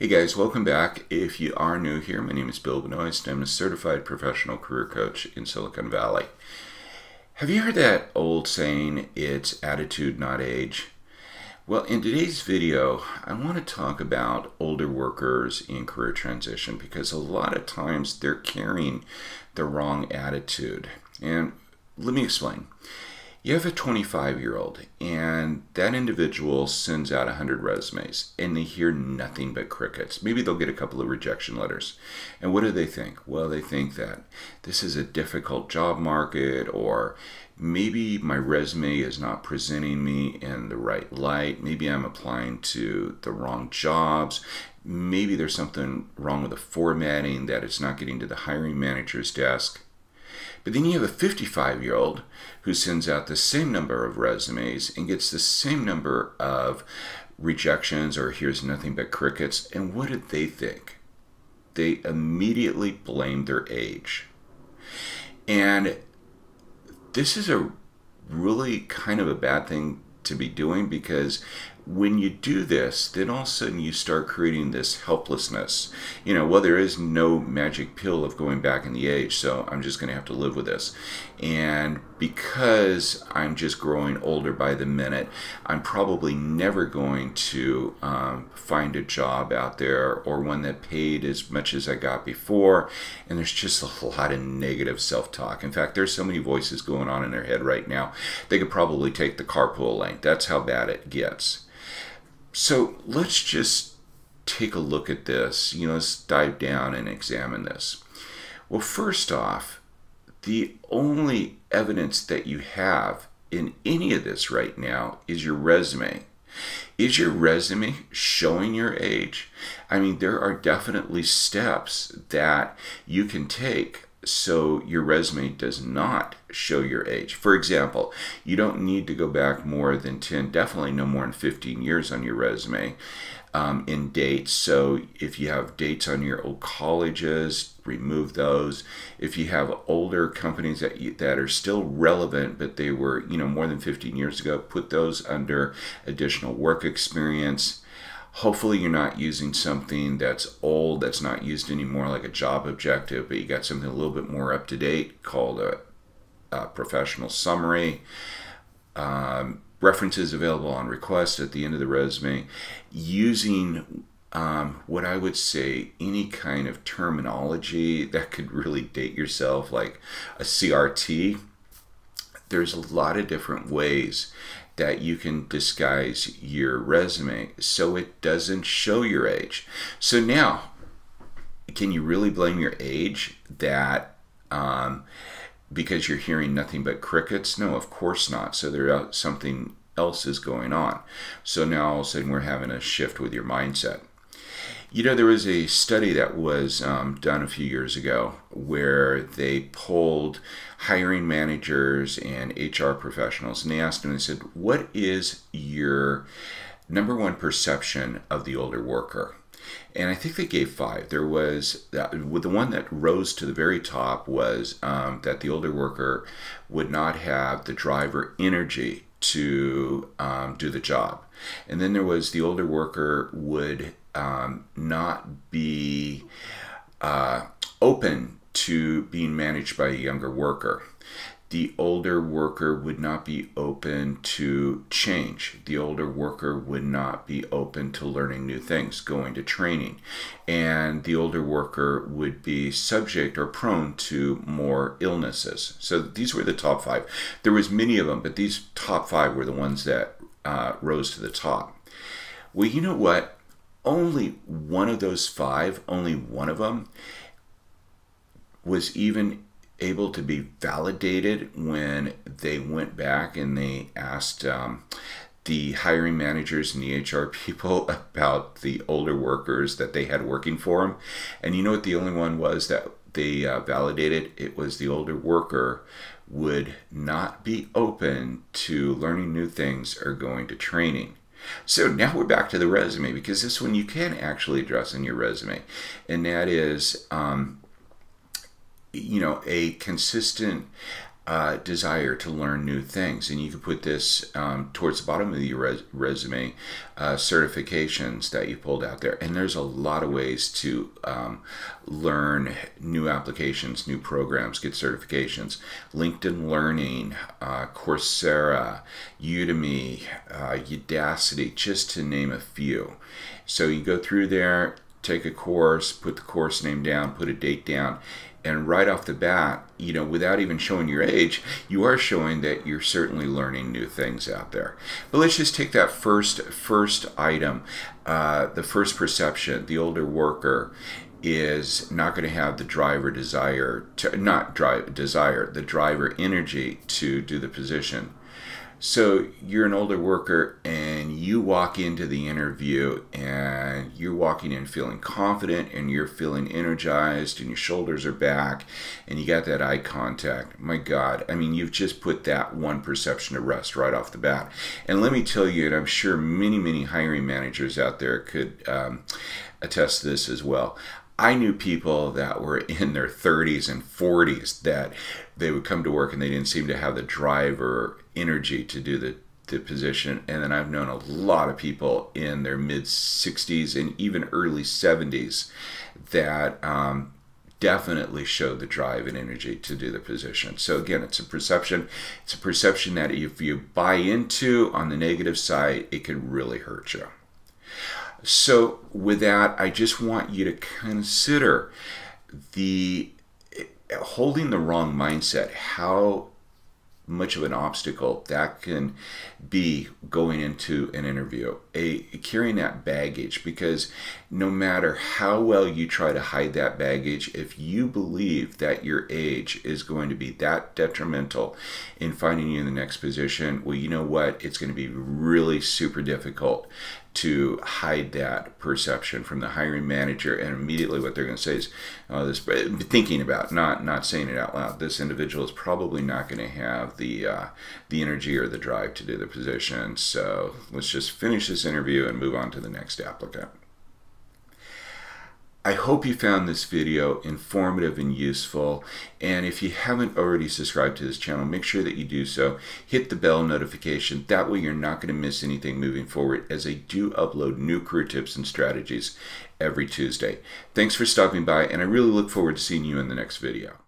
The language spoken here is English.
Hey guys, welcome back. If you are new here, my name is Bill Benoist. I'm a certified professional career coach in Silicon Valley. Have you heard that old saying, it's attitude, not age? Well, in today's video, I want to talk about older workers in career transition because a lot of times they're carrying the wrong attitude. And let me explain. You have a 25-year-old and that individual sends out 100 resumes and they hear nothing but crickets. Maybe they'll get a couple of rejection letters. And what do they think? Well, they think that this is a difficult job market, or maybe my resume is not presenting me in the right light. Maybe I'm applying to the wrong jobs. Maybe there's something wrong with the formatting that it's not getting to the hiring manager's desk. But then you have a 55-year-old who sends out the same number of resumes and gets the same number of rejections or hears nothing but crickets. And what did they think? They immediately blamed their age. And this is a really kind of a bad thing to be doing, because when you do this, then all of a sudden you start creating this helplessness. Well, there is no magic pill of going back in the age, so I'm just going to have to live with this. And because I'm just growing older by the minute, I'm probably never going to find a job out there or one that paid as much as I got before. And there's just a lot of negative self-talk. In fact, there's so many voices going on in their head right now, they could probably take the carpool lane. That's how bad it gets. So let's just take a look at this. Let's dive down and examine this. Well, first off, the only evidence that you have in any of this right now is your resume. Is your resume showing your age? I mean, there are definitely steps that you can take so your resume does not show your age. For example, you don't need to go back more than 10, definitely no more than 15 years on your resume in dates. So if you have dates on your old colleges, remove those. If you have older companies that are still relevant, but they were more than 15 years ago, put those under additional work experience. Hopefully you're not using something that's old, that's not used anymore, like a job objective, but you got something a little bit more up to date called a professional summary. References available on request at the end of the resume. Using what I would say any kind of terminology that could really date yourself, like a CRT. There's a lot of different ways that you can disguise your resume so it doesn't show your age. So now, can you really blame your age that because you're hearing nothing but crickets? No, of course not. So something else is going on. So now all of a sudden we're having a shift with your mindset. There was a study that was done a few years ago where they polled hiring managers and HR professionals, and they asked them, they said, what is your number one perception of the older worker? And I think they gave 5. There was, the one that rose to the very top was that the older worker would not have the drive or energy to do the job. And then there was the older worker would not be open to being managed by a younger worker. The older worker would not be open to change. The older worker would not be open to learning new things, going to training. And the older worker would be subject or prone to more illnesses. So these were the top 5. There was many of them, but these top 5 were the ones that rose to the top. Well, you know what? Only one of those 5, only one of them was even able to be validated when they went back and they asked the hiring managers and the HR people about the older workers that they had working for them. And you know what the only one was that they validated? It was the older worker would not be open to learning new things or going to training. So now we're back to the resume, because this one you can actually address in your resume, and that is a consistent desire to learn new things. And you can put this towards the bottom of your resume, certifications that you pulled out there. And there's a lot of ways to learn new applications, new programs, get certifications. LinkedIn Learning, Coursera, Udemy, Udacity, just to name a few. So you go through there, take a course, put the course name down, put a date down, and right off the bat, you know, without even showing your age, you are showing that you're certainly learning new things out there. But let's just take that first item, the first perception. The older worker is not going to have the driver desire to, not drive desire, the driver energy to do the position. So you're an older worker and you walk into the interview and you're walking in feeling confident and you're feeling energized and your shoulders are back and you got that eye contact. My God, I mean, you've just put that one perception to rest right off the bat. And let me tell you, and I'm sure many hiring managers out there could attest to this as well. I knew people that were in their 30s and 40s that they would come to work and they didn't seem to have the drive or energy to do the position. And then I've known a lot of people in their mid 60s and even early 70s that definitely showed the drive and energy to do the position. So again, it's a perception. It's a perception that if you buy into on the negative side, it could really hurt you. So with that, I just want you to consider holding the wrong mindset, how much of an obstacle that can be going into an interview, carrying that baggage, because no matter how well you try to hide that baggage, if you believe that your age is going to be that detrimental in finding you in the next position, well, you know what? It's going to be really super difficult to hide that perception from the hiring manager. And immediately what they're going to say is, thinking about, not saying it out loud, this individual is probably not going to have the energy or the drive to do the position. So let's just finish this interview and move on to the next applicant. I hope you found this video informative and useful, and if you haven't already subscribed to this channel, make sure that you do so. Hit the bell notification, that way you're not going to miss anything moving forward, as I do upload new career tips and strategies every Tuesday. Thanks for stopping by, and I really look forward to seeing you in the next video.